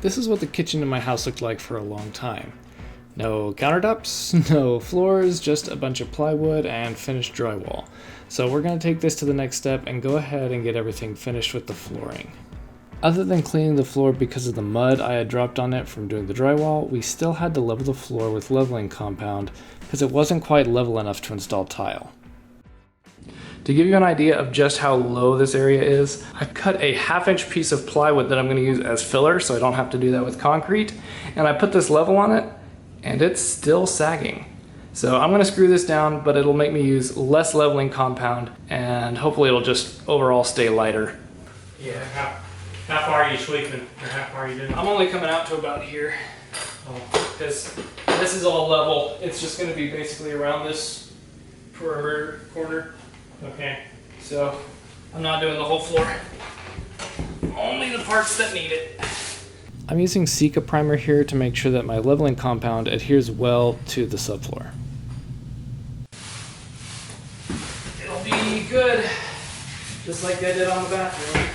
This is what the kitchen in my house looked like for a long time. No countertops, no floors, just a bunch of plywood and finished drywall. So we're going to take this to the next step and go ahead and get everything finished with the flooring. Other than cleaning the floor because of the mud I had dropped on it from doing the drywall, we still had to level the floor with leveling compound because it wasn't quite level enough to install tile. To give you an idea of just how low this area is, I've cut a 1/2-inch piece of plywood that I'm going to use as filler so I don't have to do that with concrete, and I put this level on it and it's still sagging. So I'm going to screw this down, but it'll make me use less leveling compound and hopefully it'll just overall stay lighter. Yeah, how far are you sweeping, or how far are you doing? I'm only coming out to about here because this is all level. It's just going to be basically around this perimeter corner. Okay. So I'm not doing the whole floor, only the parts that need it. I'm using Sika primer here to make sure that my leveling compound adheres well to the subfloor. It'll be good, just like I did on the bathroom.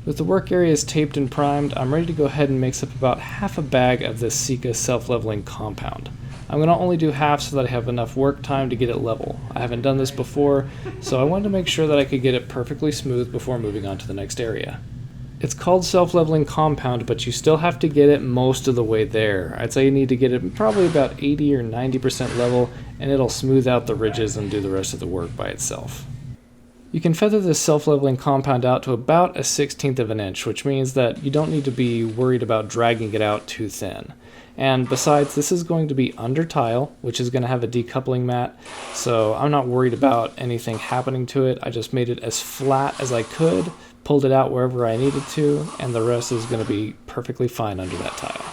With the work areas taped and primed, I'm ready to go ahead and mix up about half a bag of this Sika self-leveling compound. I'm going to only do half so that I have enough work time to get it level. I haven't done this before, so I wanted to make sure that I could get it perfectly smooth before moving on to the next area. It's called self-leveling compound, but you still have to get it most of the way there. I'd say you need to get it probably about 80 or 90% level, and it'll smooth out the ridges and do the rest of the work by itself. You can feather this self-leveling compound out to about 1/16 of an inch, which means that you don't need to be worried about dragging it out too thin. And besides, this is going to be under tile, which is going to have a decoupling mat, so I'm not worried about anything happening to it. I just made it as flat as I could, pulled it out wherever I needed to, and the rest is going to be perfectly fine under that tile.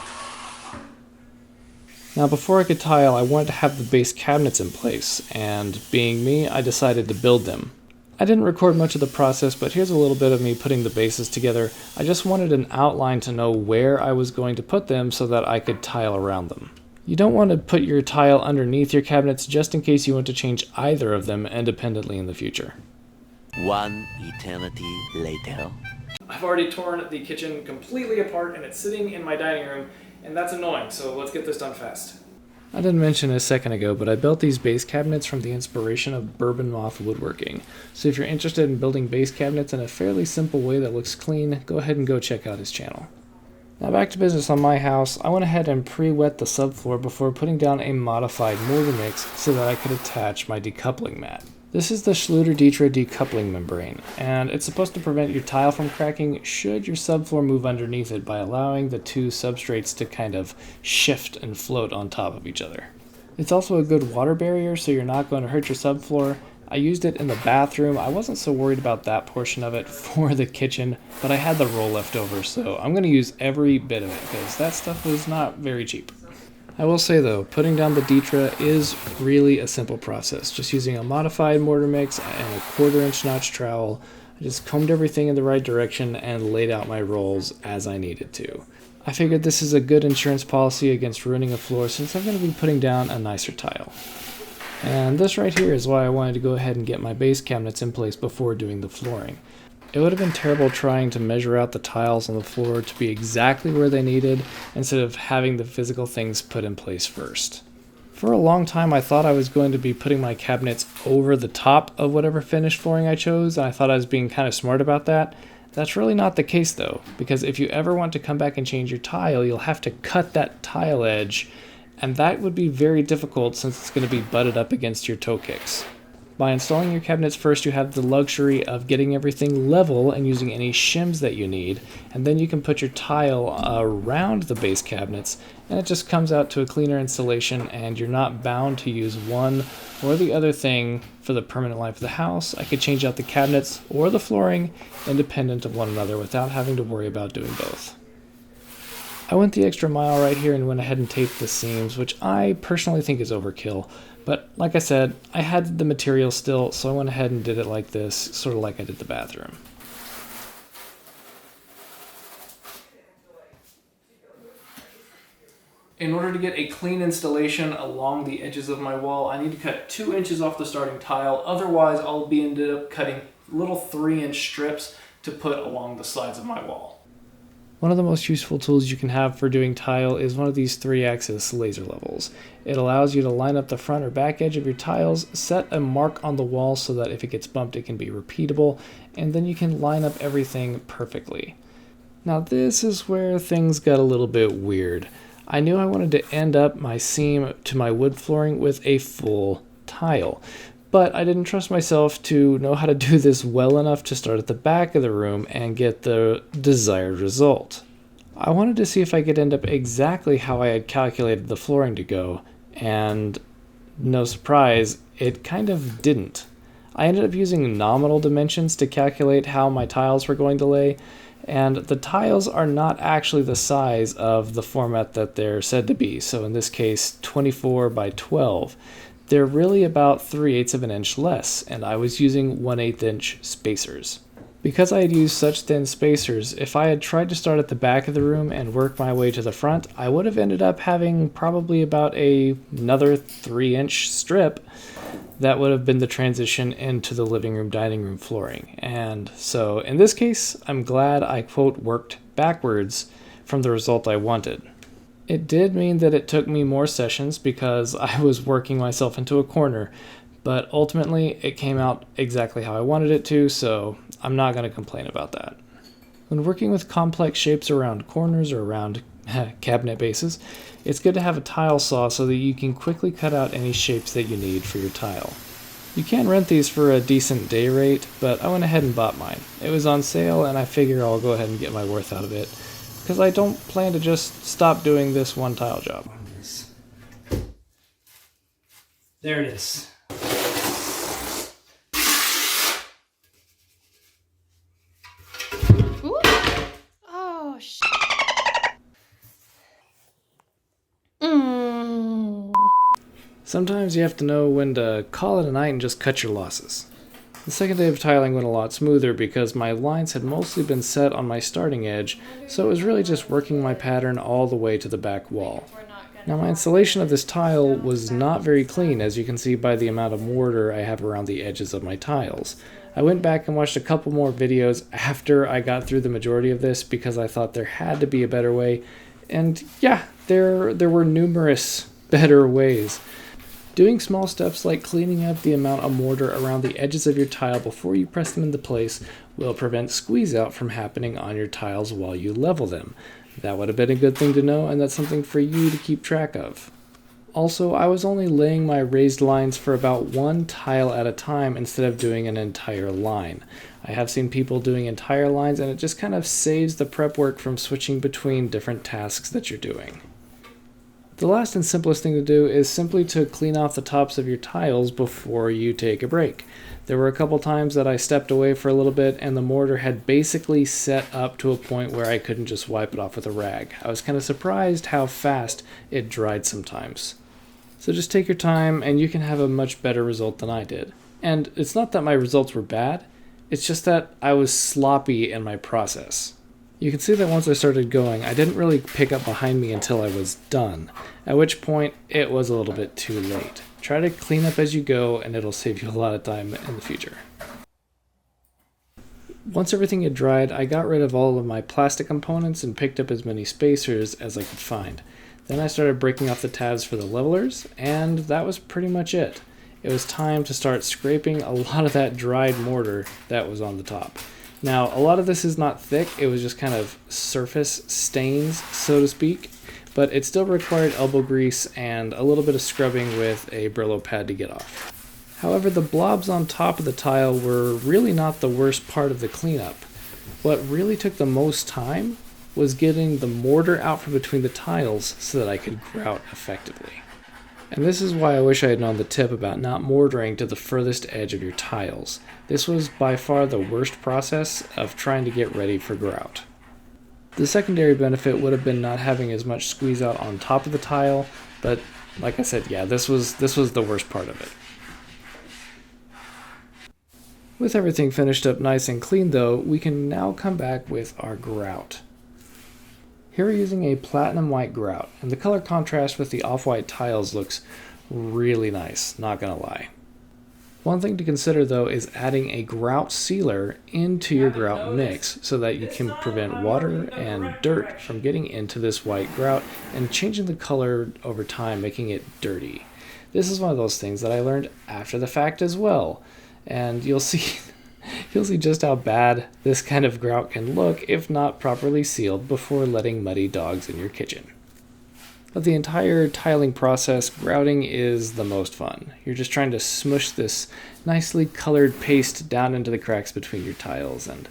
Now before I could tile, I wanted to have the base cabinets in place, and being me, I decided to build them. I didn't record much of the process, but here's a little bit of me putting the bases together. I just wanted an outline to know where I was going to put them so that I could tile around them. You don't want to put your tile underneath your cabinets just in case you want to change either of them independently in the future. One eternity later. I've already torn the kitchen completely apart and it's sitting in my dining room, and that's annoying, so let's get this done fast. I didn't mention it a second ago, but I built these base cabinets from the inspiration of bourbon moth woodworking. So if you're interested in building base cabinets in a fairly simple way that looks clean, go ahead and go check out his channel. Now back to business on my house. I went ahead and pre-wet the subfloor before putting down a modified mortar mix so that I could attach my decoupling mat. This is the Schluter-Dietrich decoupling membrane, and it's supposed to prevent your tile from cracking should your subfloor move underneath it by allowing the two substrates to kind of shift and float on top of each other. It's also a good water barrier, so you're not going to hurt your subfloor. I used it in the bathroom. I wasn't so worried about that portion of it for the kitchen, but I had the roll left over, so I'm going to use every bit of it because that stuff was not very cheap. I will say though, putting down the Dietrich is really a simple process. Just using a modified mortar mix and a 1/4-inch notch trowel, I just combed everything in the right direction and laid out my rolls as I needed to. I figured this is a good insurance policy against ruining a floor since I'm going to be putting down a nicer tile. And this right here is why I wanted to go ahead and get my base cabinets in place before doing the flooring. It would have been terrible trying to measure out the tiles on the floor to be exactly where they needed instead of having the physical things put in place first. For a long time I thought I was going to be putting my cabinets over the top of whatever finished flooring I chose, and I thought I was being kind of smart about that. That's really not the case though, because if you ever want to come back and change your tile, you'll have to cut that tile edge, and that would be very difficult since it's going to be butted up against your toe kicks. By installing your cabinets first, you have the luxury of getting everything level and using any shims that you need, and then you can put your tile around the base cabinets, and it just comes out to a cleaner installation, and you're not bound to use one or the other thing for the permanent life of the house. I could change out the cabinets or the flooring independent of one another without having to worry about doing both. I went the extra mile right here and went ahead and taped the seams, which I personally think is overkill. But like I said, I had the material still, so I went ahead and did it like this, sort of like I did the bathroom. In order to get a clean installation along the edges of my wall, I need to cut 2 inches off the starting tile. Otherwise, I'll be ended up cutting little 3-inch strips to put along the sides of my wall. One of the most useful tools you can have for doing tile is one of these 3-axis laser levels. It allows you to line up the front or back edge of your tiles, set a mark on the wall so that if it gets bumped it can be repeatable, and then you can line up everything perfectly. Now this is where things got a little bit weird. I knew I wanted to end up my seam to my wood flooring with a full tile, but I didn't trust myself to know how to do this well enough to start at the back of the room and get the desired result. I wanted to see if I could end up exactly how I had calculated the flooring to go, and no surprise, it kind of didn't. I ended up using nominal dimensions to calculate how my tiles were going to lay, and the tiles are not actually the size of the format that they're said to be, so in this case 24 by 12. They're really about 3/8 of an inch less, and I was using 1/8 inch spacers. Because I had used such thin spacers, if I had tried to start at the back of the room and work my way to the front, I would have ended up having probably about another 3-inch strip that would have been the transition into the living room dining room flooring. And so in this case, I'm glad I quote worked backwards from the result I wanted. It did mean that it took me more sessions because I was working myself into a corner, but ultimately it came out exactly how I wanted it to, so I'm not going to complain about that. When working with complex shapes around corners or around cabinet bases, it's good to have a tile saw so that you can quickly cut out any shapes that you need for your tile. You can rent these for a decent day rate, but I went ahead and bought mine. It was on sale and I figure I'll go ahead and get my worth out of it, because I don't plan to just stop doing this one tile job. There it is. Ooh. Oh, shit. Sometimes you have to know when to call it a night and just cut your losses. The second day of tiling went a lot smoother because my lines had mostly been set on my starting edge, so it was really just working my pattern all the way to the back wall. Now my installation of this tile was not very clean, as you can see by the amount of mortar I have around the edges of my tiles. I went back and watched a couple more videos after I got through the majority of this because I thought there had to be a better way, and yeah, there were numerous better ways. Doing small steps like cleaning up the amount of mortar around the edges of your tile before you press them into place will prevent squeeze out from happening on your tiles while you level them. That would have been a good thing to know, and that's something for you to keep track of. Also, I was only laying my raised lines for about one tile at a time instead of doing an entire line. I have seen people doing entire lines, and it just kind of saves the prep work from switching between different tasks that you're doing. The last and simplest thing to do is simply to clean off the tops of your tiles before you take a break. There were a couple times that I stepped away for a little bit and the mortar had basically set up to a point where I couldn't just wipe it off with a rag. I was kind of surprised how fast it dried sometimes. So just take your time and you can have a much better result than I did. And it's not that my results were bad, it's just that I was sloppy in my process. You can see that once I started going, I didn't really pick up behind me until I was done, at which point it was a little bit too late. Try to clean up as you go and it'll save you a lot of time in the future. Once everything had dried, I got rid of all of my plastic components and picked up as many spacers as I could find. Then I started breaking off the tabs for the levelers, and that was pretty much it. It was time to start scraping a lot of that dried mortar that was on the top. Now, a lot of this is not thick, it was just kind of surface stains, so to speak, but it still required elbow grease and a little bit of scrubbing with a Brillo pad to get off. However, the blobs on top of the tile were really not the worst part of the cleanup. What really took the most time was getting the mortar out from between the tiles so that I could grout effectively. And this is why I wish I had known the tip about not mortaring to the furthest edge of your tiles. This was by far the worst process of trying to get ready for grout. The secondary benefit would have been not having as much squeeze out on top of the tile, but like I said, yeah, this was the worst part of it. With everything finished up nice and clean though, we can now come back with our grout. Here we're using a platinum white grout, and the color contrast with the off-white tiles looks really nice, not gonna lie. One thing to consider though is adding a grout sealer into your grout mix so that you can prevent water and dirt from getting into this white grout and changing the color over time, making it dirty. This is one of those things that I learned after the fact as well, and you'll see just how bad this kind of grout can look if not properly sealed before letting muddy dogs in your kitchen. Of the entire tiling process, grouting is the most fun. You're just trying to smush this nicely colored paste down into the cracks between your tiles, and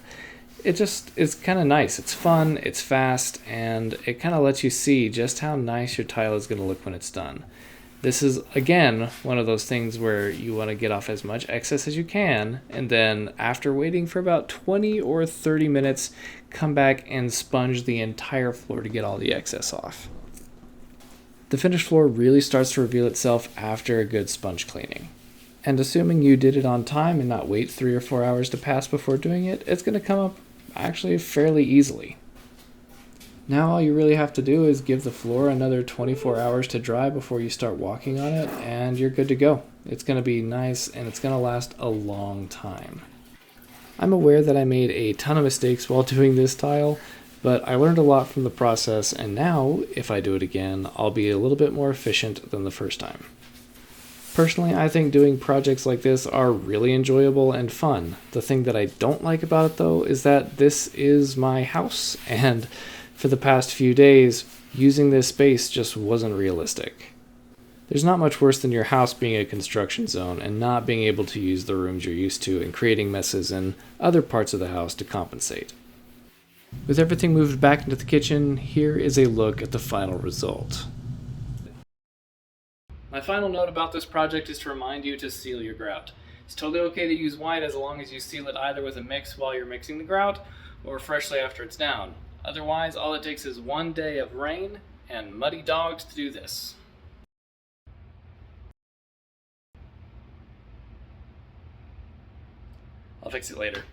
it's kind of nice. It's fun, it's fast, and it kind of lets you see just how nice your tile is going to look when it's done. This is, again, one of those things where you want to get off as much excess as you can, and then after waiting for about 20 or 30 minutes, come back and sponge the entire floor to get all the excess off. The finished floor really starts to reveal itself after a good sponge cleaning. And assuming you did it on time and not wait 3 or 4 hours to pass before doing it, it's going to come up actually fairly easily. Now all you really have to do is give the floor another 24 hours to dry before you start walking on it, and you're good to go. It's going to be nice and it's going to last a long time. I'm aware that I made a ton of mistakes while doing this tile, but I learned a lot from the process, and now, if I do it again, I'll be a little bit more efficient than the first time. Personally, I think doing projects like this are really enjoyable and fun. The thing that I don't like about it, though, is that this is my house, and for the past few days, using this space just wasn't realistic. There's not much worse than your house being a construction zone and not being able to use the rooms you're used to and creating messes in other parts of the house to compensate. With everything moved back into the kitchen, here is a look at the final result. My final note about this project is to remind you to seal your grout. It's totally okay to use white as long as you seal it either with a mix while you're mixing the grout or freshly after it's down. Otherwise, all it takes is one day of rain and muddy dogs to do this. I'll fix it later.